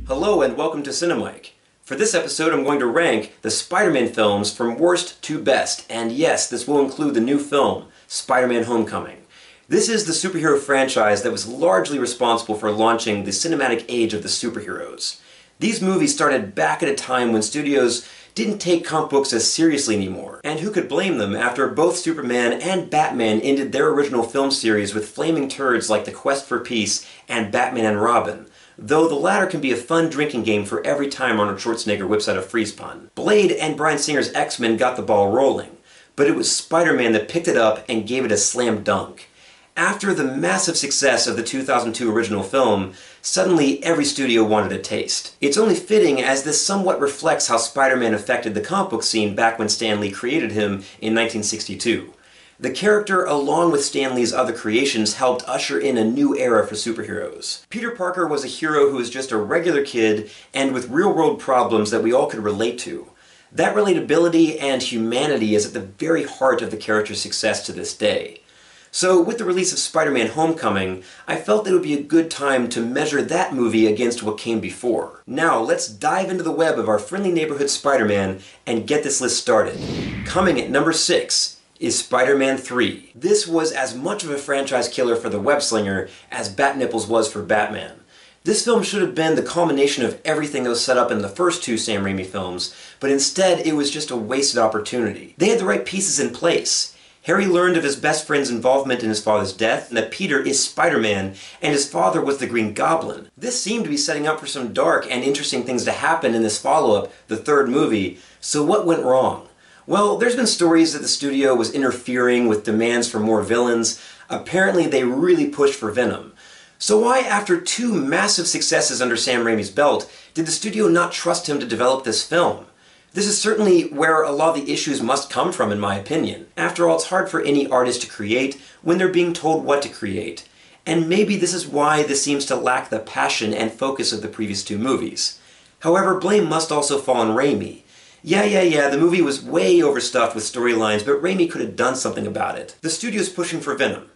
Hello and welcome to CineMike. For this episode I'm going to rank the Spider-Man films from worst to best, and yes, this will include the new film, Spider-Man Homecoming. This is the superhero franchise that was largely responsible for launching the cinematic age of the superheroes. These movies started back at a time when studios didn't take comic books as seriously anymore. And who could blame them after both Superman and Batman ended their original film series with flaming turds like The Quest for Peace and Batman and Robin, though the latter can be a fun drinking game for every time Arnold Schwarzenegger whips out a freeze pun. Blade and Bryan Singer's X-Men got the ball rolling, but it was Spider-Man that picked it up and gave it a slam dunk. After the massive success of the 2002 original film, suddenly every studio wanted a taste. It's only fitting as this somewhat reflects how Spider-Man affected the comic book scene back when Stan Lee created him in 1962. The character, along with Stan Lee's other creations, helped usher in a new era for superheroes. Peter Parker was a hero who was just a regular kid and with real-world problems that we all could relate to. That relatability and humanity is at the very heart of the character's success to this day. So, with the release of Spider-Man Homecoming, I felt that it would be a good time to measure that movie against what came before. Now, let's dive into the web of our friendly neighborhood Spider-Man and get this list started. Coming at number 6 is Spider-Man 3. This was as much of a franchise killer for the web-slinger as Bat Nipples was for Batman. This film should have been the culmination of everything that was set up in the first two Sam Raimi films, but instead it was just a wasted opportunity. They had the right pieces in place. Harry learned of his best friend's involvement in his father's death, and that Peter is Spider-Man, and his father was the Green Goblin. This seemed to be setting up for some dark and interesting things to happen in this follow-up, the third movie, so what went wrong? Well, there's been stories that the studio was interfering with demands for more villains. Apparently they really pushed for Venom. So why, after two massive successes under Sam Raimi's belt, did the studio not trust him to develop this film? This is certainly where a lot of the issues must come from, in my opinion. After all, it's hard for any artist to create when they're being told what to create. And maybe this is why this seems to lack the passion and focus of the previous two movies. However, blame must also fall on Raimi. Yeah, the movie was way overstuffed with storylines, but Raimi could have done something about it. The studio's pushing for Venom.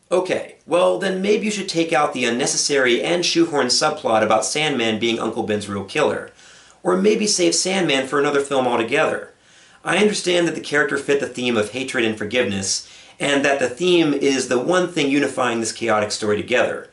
Okay, well then maybe you should take out the unnecessary and shoehorned subplot about Sandman being Uncle Ben's real killer. Or maybe save Sandman for another film altogether. I understand that the character fit the theme of hatred and forgiveness, and that the theme is the one thing unifying this chaotic story together.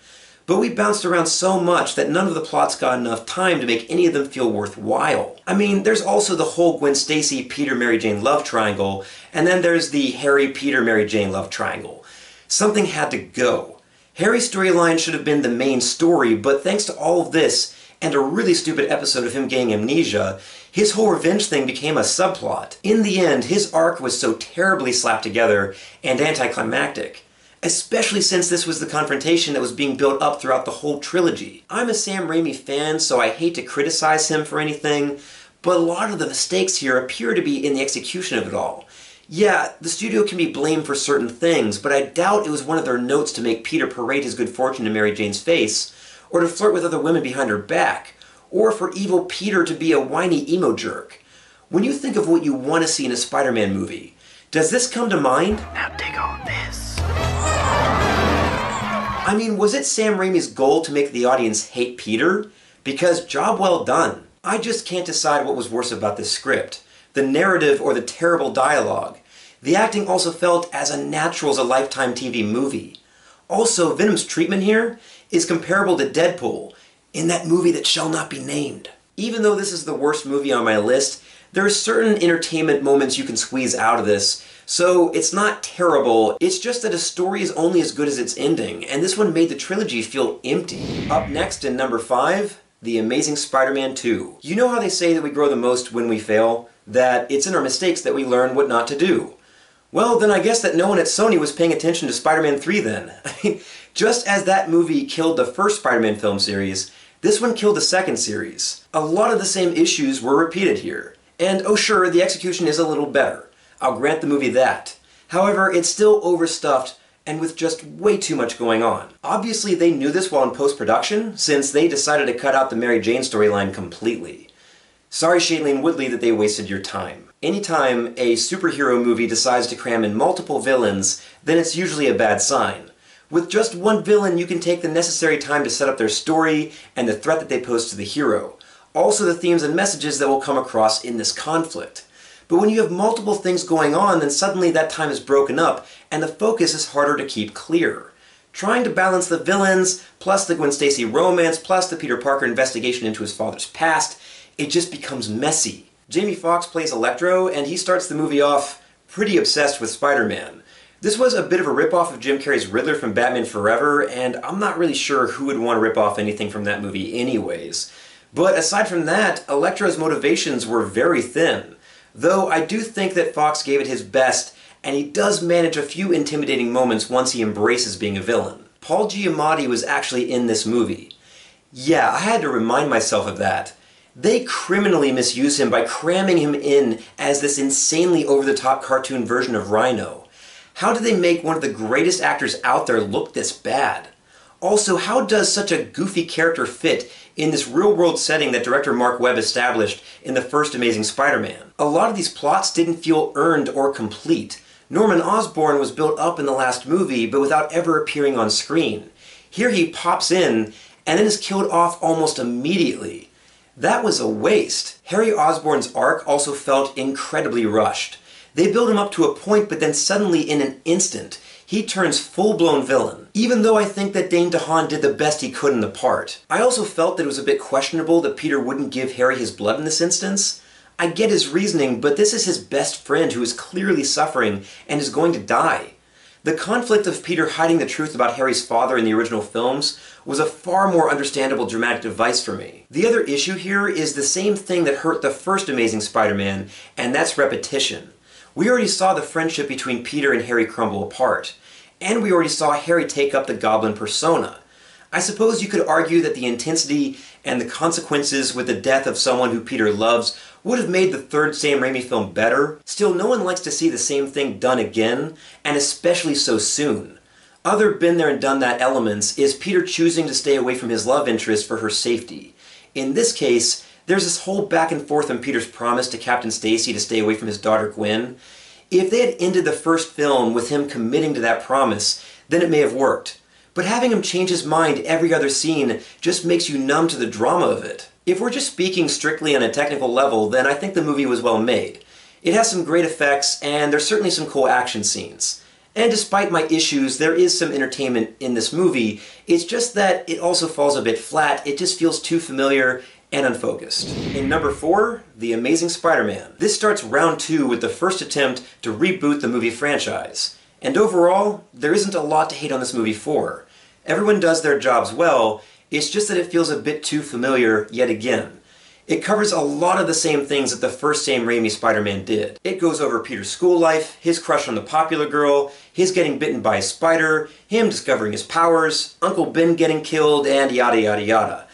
But we bounced around so much that none of the plots got enough time to make any of them feel worthwhile. I mean, there's also the whole Gwen Stacy, Peter, Mary Jane love triangle, and then there's the Harry, Peter, Mary Jane love triangle. Something had to go. Harry's storyline should have been the main story, but thanks to all of this, and a really stupid episode of him getting amnesia, his whole revenge thing became a subplot. In the end, his arc was so terribly slapped together and anticlimactic, especially since this was the confrontation that was being built up throughout the whole trilogy. I'm a Sam Raimi fan, so I hate to criticize him for anything, but a lot of the mistakes here appear to be in the execution of it all. Yeah, the studio can be blamed for certain things, but I doubt it was one of their notes to make Peter parade his good fortune to Mary Jane's face, or to flirt with other women behind her back, or for evil Peter to be a whiny emo jerk. When you think of what you want to see in a Spider-Man movie, does this come to mind? Now dig on this. I mean, was it Sam Raimi's goal to make the audience hate Peter? Because job well done. I just can't decide what was worse about this script, the narrative or the terrible dialogue. The acting also felt as unnatural as a Lifetime TV movie. Also, Venom's treatment here is comparable to Deadpool, in that movie that shall not be named. Even though this is the worst movie on my list, there are certain entertainment moments you can squeeze out of this, so it's not terrible, it's just that a story is only as good as its ending, and this one made the trilogy feel empty. Up next in number 5, The Amazing Spider-Man 2. You know how they say that we grow the most when we fail? That it's in our mistakes that we learn what not to do. Well, then I guess that no one at Sony was paying attention to Spider-Man 3 then. I mean, just as that movie killed the first Spider-Man film series, this one killed the second series. A lot of the same issues were repeated here. And oh sure, the execution is a little better. I'll grant the movie that. However, it's still overstuffed and with just way too much going on. Obviously they knew this while in post-production, since they decided to cut out the Mary Jane storyline completely. Sorry, Shailene Woodley, that they wasted your time. Anytime a superhero movie decides to cram in multiple villains, then it's usually a bad sign. With just one villain, you can take the necessary time to set up their story and the threat that they pose to the hero. Also the themes and messages that will come across in this conflict. But when you have multiple things going on, then suddenly that time is broken up and the focus is harder to keep clear. Trying to balance the villains, plus the Gwen Stacy romance, plus the Peter Parker investigation into his father's past, it just becomes messy. Jamie Foxx plays Electro, and he starts the movie off pretty obsessed with Spider-Man. This was a bit of a ripoff of Jim Carrey's Riddler from Batman Forever, and I'm not really sure who would want to rip off anything from that movie anyways. But aside from that, Electro's motivations were very thin. Though I do think that Fox gave it his best, and he does manage a few intimidating moments once he embraces being a villain. Paul Giamatti was actually in this movie. Yeah, I had to remind myself of that. They criminally misuse him by cramming him in as this insanely over-the-top cartoon version of Rhino. How did they make one of the greatest actors out there look this bad? Also, how does such a goofy character fit in this real-world setting that director Mark Webb established in the first Amazing Spider-Man? A lot of these plots didn't feel earned or complete. Norman Osborn was built up in the last movie, but without ever appearing on screen. Here he pops in, and then is killed off almost immediately. That was a waste. Harry Osborn's arc also felt incredibly rushed. They build him up to a point, but then suddenly in an instant, he turns full-blown villain, even though I think that Dane DeHaan did the best he could in the part. I also felt that it was a bit questionable that Peter wouldn't give Harry his blood in this instance. I get his reasoning, but this is his best friend who is clearly suffering and is going to die. The conflict of Peter hiding the truth about Harry's father in the original films was a far more understandable dramatic device for me. The other issue here is the same thing that hurt the first Amazing Spider-Man, and that's repetition. We already saw the friendship between Peter and Harry crumble apart, and we already saw Harry take up the Goblin persona. I suppose you could argue that the intensity and the consequences with the death of someone who Peter loves would have made the third Sam Raimi film better. Still, no one likes to see the same thing done again, and especially so soon. Other been there and done that elements is Peter choosing to stay away from his love interest for her safety. In this case, there's this whole back and forth on Peter's promise to Captain Stacy to stay away from his daughter Gwen. If they had ended the first film with him committing to that promise, then it may have worked. But having him change his mind every other scene just makes you numb to the drama of it. If we're just speaking strictly on a technical level, then I think the movie was well made. It has some great effects, and there's certainly some cool action scenes. And despite my issues, there is some entertainment in this movie. It's just that it also falls a bit flat. It just feels too familiar and unfocused. In number 4, The Amazing Spider-Man. This starts round 2 with the first attempt to reboot the movie franchise. And overall, there isn't a lot to hate on this movie for. Everyone does their jobs well, it's just that it feels a bit too familiar yet again. It covers a lot of the same things that the first Sam Raimi Spider-Man did. It goes over Peter's school life, his crush on the popular girl, his getting bitten by a spider, him discovering his powers, Uncle Ben getting killed, and yada yada yada.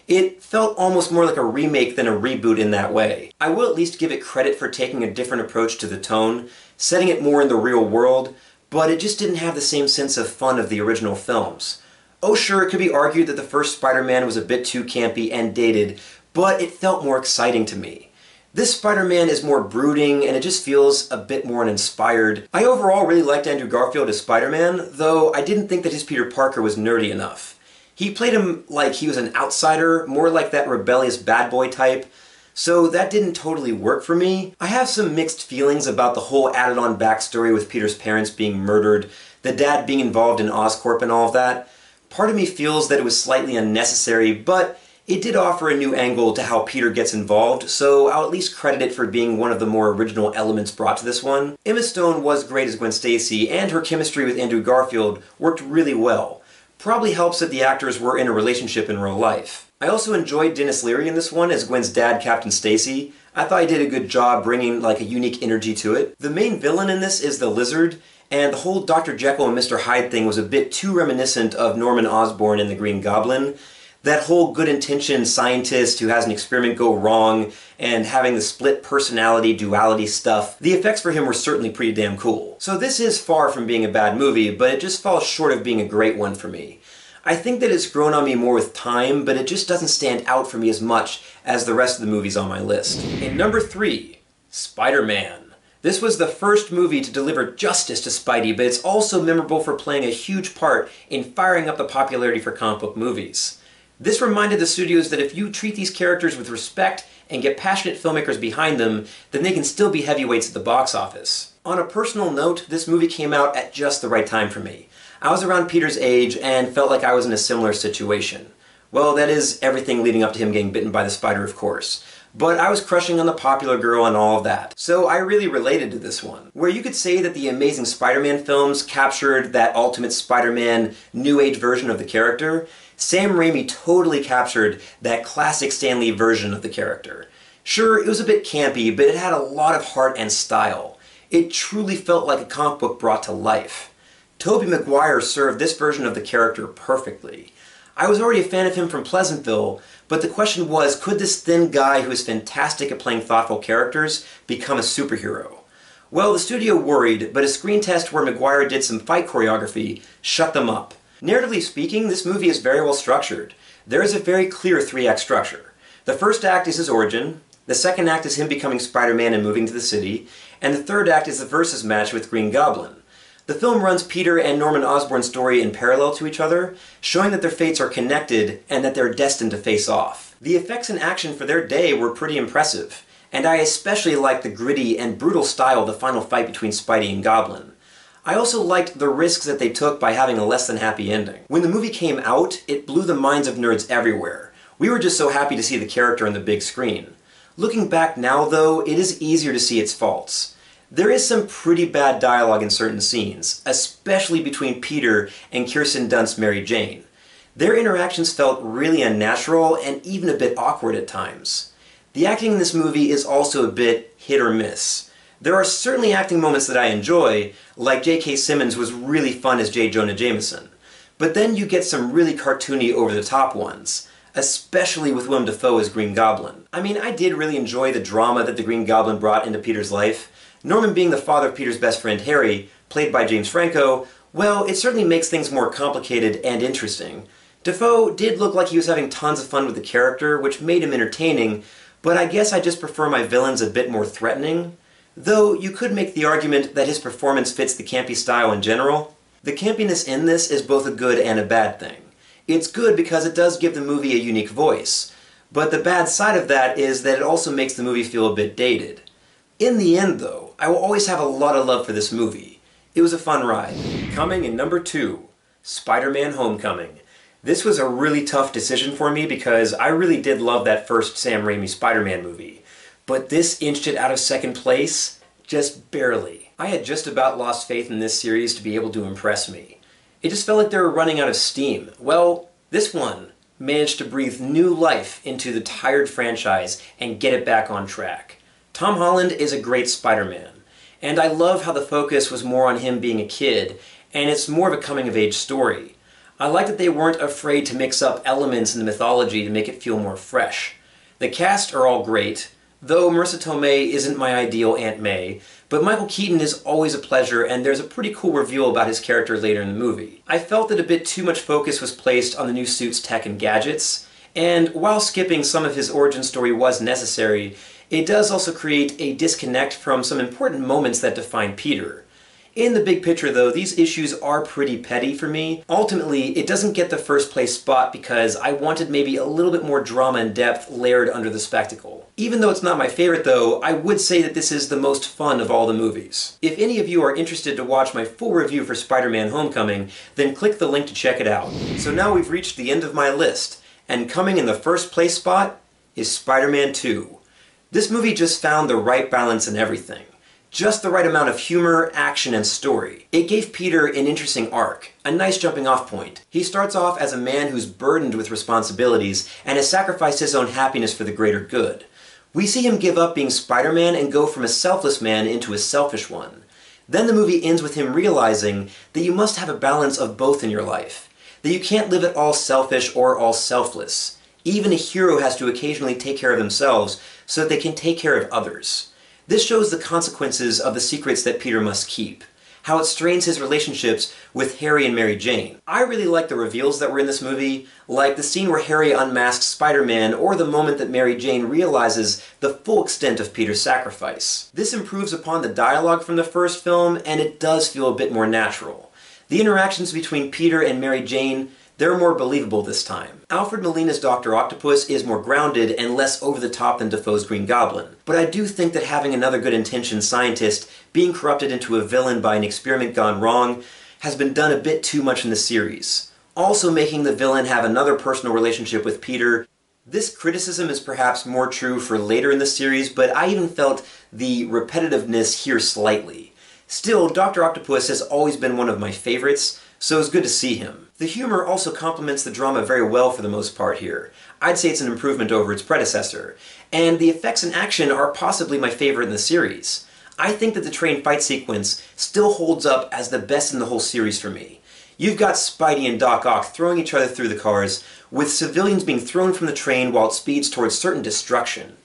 It felt almost more like a remake than a reboot in that way. I will at least give it credit for taking a different approach to the tone, setting it more in the real world, but it just didn't have the same sense of fun of the original films. Oh sure, it could be argued that the first Spider-Man was a bit too campy and dated, but it felt more exciting to me. This Spider-Man is more brooding, and it just feels a bit more uninspired. I overall really liked Andrew Garfield as Spider-Man, though I didn't think that his Peter Parker was nerdy enough. He played him like he was an outsider, more like that rebellious bad boy type, so that didn't totally work for me. I have some mixed feelings about the whole added-on backstory with Peter's parents being murdered, the dad being involved in Oscorp and all of that. Part of me feels that it was slightly unnecessary, but it did offer a new angle to how Peter gets involved, so I'll at least credit it for being one of the more original elements brought to this one. Emma Stone was great as Gwen Stacy, and her chemistry with Andrew Garfield worked really well. Probably helps that the actors were in a relationship in real life. I also enjoyed Denis Leary in this one as Gwen's dad, Captain Stacy. I thought he did a good job bringing like a unique energy to it. The main villain in this is the Lizard, and the whole Dr. Jekyll and Mr. Hyde thing was a bit too reminiscent of Norman Osborn in The Green Goblin. That whole good-intentioned scientist who has an experiment go wrong and having the split personality duality stuff, the effects for him were certainly pretty damn cool. So this is far from being a bad movie, but it just falls short of being a great one for me. I think that it's grown on me more with time, but it just doesn't stand out for me as much as the rest of the movies on my list. In number 3, Spider-Man. This was the first movie to deliver justice to Spidey, but it's also memorable for playing a huge part in firing up the popularity for comic book movies. This reminded the studios that if you treat these characters with respect and get passionate filmmakers behind them, then they can still be heavyweights at the box office. On a personal note, this movie came out at just the right time for me. I was around Peter's age and felt like I was in a similar situation. Well, that is everything leading up to him getting bitten by the spider, of course. But I was crushing on the popular girl and all of that. So I really related to this one. Where you could say that the Amazing Spider-Man films captured that Ultimate Spider-Man New Age version of the character, Sam Raimi totally captured that classic Stan Lee version of the character. Sure, it was a bit campy, but it had a lot of heart and style. It truly felt like a comic book brought to life. Tobey Maguire served this version of the character perfectly. I was already a fan of him from Pleasantville, but the question was, could this thin guy who is fantastic at playing thoughtful characters become a superhero? Well, the studio worried, but a screen test where Maguire did some fight choreography shut them up. Narratively speaking, this movie is very well structured. There is a very clear three-act structure. The first act is his origin, the second act is him becoming Spider-Man and moving to the city, and the third act is the versus match with Green Goblin. The film runs Peter and Norman Osborn's story in parallel to each other, showing that their fates are connected and that they're destined to face off. The effects and action for their day were pretty impressive, and I especially liked the gritty and brutal style of the final fight between Spidey and Goblin. I also liked the risks that they took by having a less than happy ending. When the movie came out, it blew the minds of nerds everywhere. We were just so happy to see the character on the big screen. Looking back now, though, it is easier to see its faults. There is some pretty bad dialogue in certain scenes, especially between Peter and Kirsten Dunst's Mary Jane. Their interactions felt really unnatural and even a bit awkward at times. The acting in this movie is also a bit hit or miss. There are certainly acting moments that I enjoy, like J.K. Simmons was really fun as J. Jonah Jameson. But then you get some really cartoony over-the-top ones, especially with Willem Dafoe as Green Goblin. I mean, I did really enjoy the drama that the Green Goblin brought into Peter's life. Norman being the father of Peter's best friend Harry, played by James Franco, well, it certainly makes things more complicated and interesting. Dafoe did look like he was having tons of fun with the character, which made him entertaining, but I guess I just prefer my villains a bit more threatening. Though you could make the argument that his performance fits the campy style in general. The campiness in this is both a good and a bad thing. It's good because it does give the movie a unique voice, but the bad side of that is that it also makes the movie feel a bit dated. In the end, though, I will always have a lot of love for this movie. It was a fun ride. Coming in number 2, Spider-Man Homecoming. This was a really tough decision for me because I really did love that first Sam Raimi Spider-Man movie. But this inched it out of second place, just barely. I had just about lost faith in this series to be able to impress me. It just felt like they were running out of steam. Well, this one managed to breathe new life into the tired franchise and get it back on track. Tom Holland is a great Spider-Man, and I love how the focus was more on him being a kid, and it's more of a coming-of-age story. I like that they weren't afraid to mix up elements in the mythology to make it feel more fresh. The cast are all great, though Marissa Tomei isn't my ideal Aunt May, but Michael Keaton is always a pleasure, and there's a pretty cool reveal about his character later in the movie. I felt that a bit too much focus was placed on the new suit's tech and gadgets, and while skipping some of his origin story was necessary, it does also create a disconnect from some important moments that define Peter. In the big picture, though, these issues are pretty petty for me. Ultimately, it doesn't get the first place spot because I wanted maybe a little bit more drama and depth layered under the spectacle. Even though it's not my favorite, though, I would say that this is the most fun of all the movies. If any of you are interested to watch my full review for Spider-Man Homecoming, then click the link to check it out. So now we've reached the end of my list, and coming in the first place spot is Spider-Man 2. This movie just found the right balance in everything. Just the right amount of humor, action, and story. It gave Peter an interesting arc, a nice jumping off point. He starts off as a man who's burdened with responsibilities and has sacrificed his own happiness for the greater good. We see him give up being Spider-Man and go from a selfless man into a selfish one. Then the movie ends with him realizing that you must have a balance of both in your life. That you can't live it all selfish or all selfless. Even a hero has to occasionally take care of themselves so that they can take care of others. This shows the consequences of the secrets that Peter must keep. how it strains his relationships with Harry and Mary Jane. I really like the reveals that were in this movie, like the scene where Harry unmasks Spider-Man or the moment that Mary Jane realizes the full extent of Peter's sacrifice. This improves upon the dialogue from the first film, and it does feel a bit more natural. The interactions between Peter and Mary Jane, they're more believable this time. Alfred Molina's Dr. Octopus is more grounded and less over-the-top than Dafoe's Green Goblin. But I do think that having another good-intentioned scientist being corrupted into a villain by an experiment gone wrong has been done a bit too much in the series. Also making the villain have another personal relationship with Peter. This criticism is perhaps more true for later in the series, but I even felt the repetitiveness here slightly. Still, Dr. Octopus has always been one of my favorites, so it's good to see him. The humor also complements the drama very well for the most part here. I'd say it's an improvement over its predecessor. And the effects and action are possibly my favorite in the series. I think that the train fight sequence still holds up as the best in the whole series for me. You've got Spidey and Doc Ock throwing each other through the cars, with civilians being thrown from the train while it speeds towards certain destruction.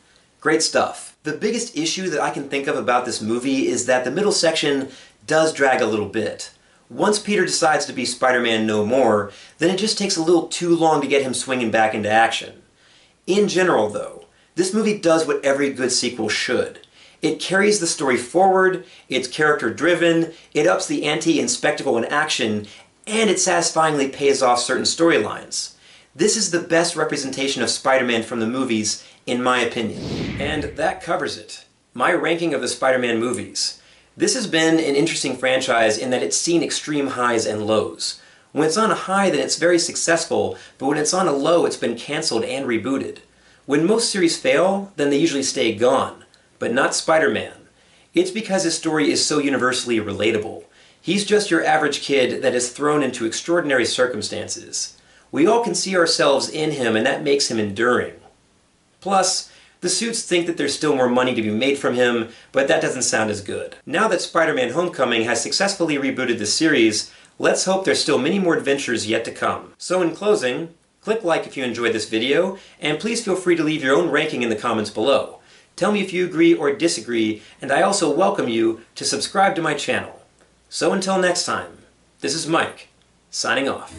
Great stuff. The biggest issue that I can think of about this movie is that the middle section does drag a little bit. Once Peter decides to be Spider-Man no more, then it just takes a little too long to get him swinging back into action. In general, though, this movie does what every good sequel should. It carries the story forward, it's character-driven, it ups the ante in spectacle and action, and it satisfyingly pays off certain storylines. This is the best representation of Spider-Man from the movies, in my opinion. And that covers it. My ranking of the Spider-Man movies. This has been an interesting franchise in that it's seen extreme highs and lows. When it's on a high, then it's very successful, but when it's on a low, it's been cancelled and rebooted. When most series fail, then they usually stay gone. But not Spider-Man. It's because his story is so universally relatable. He's just your average kid that is thrown into extraordinary circumstances. We all can see ourselves in him, and that makes him enduring. Plus, the suits think that there's still more money to be made from him, but that doesn't sound as good. Now that Spider-Man Homecoming has successfully rebooted the series, let's hope there's still many more adventures yet to come. So in closing, click like if you enjoyed this video, and please feel free to leave your own ranking in the comments below. Tell me if you agree or disagree, and I also welcome you to subscribe to my channel. So until next time, this is Mike, signing off.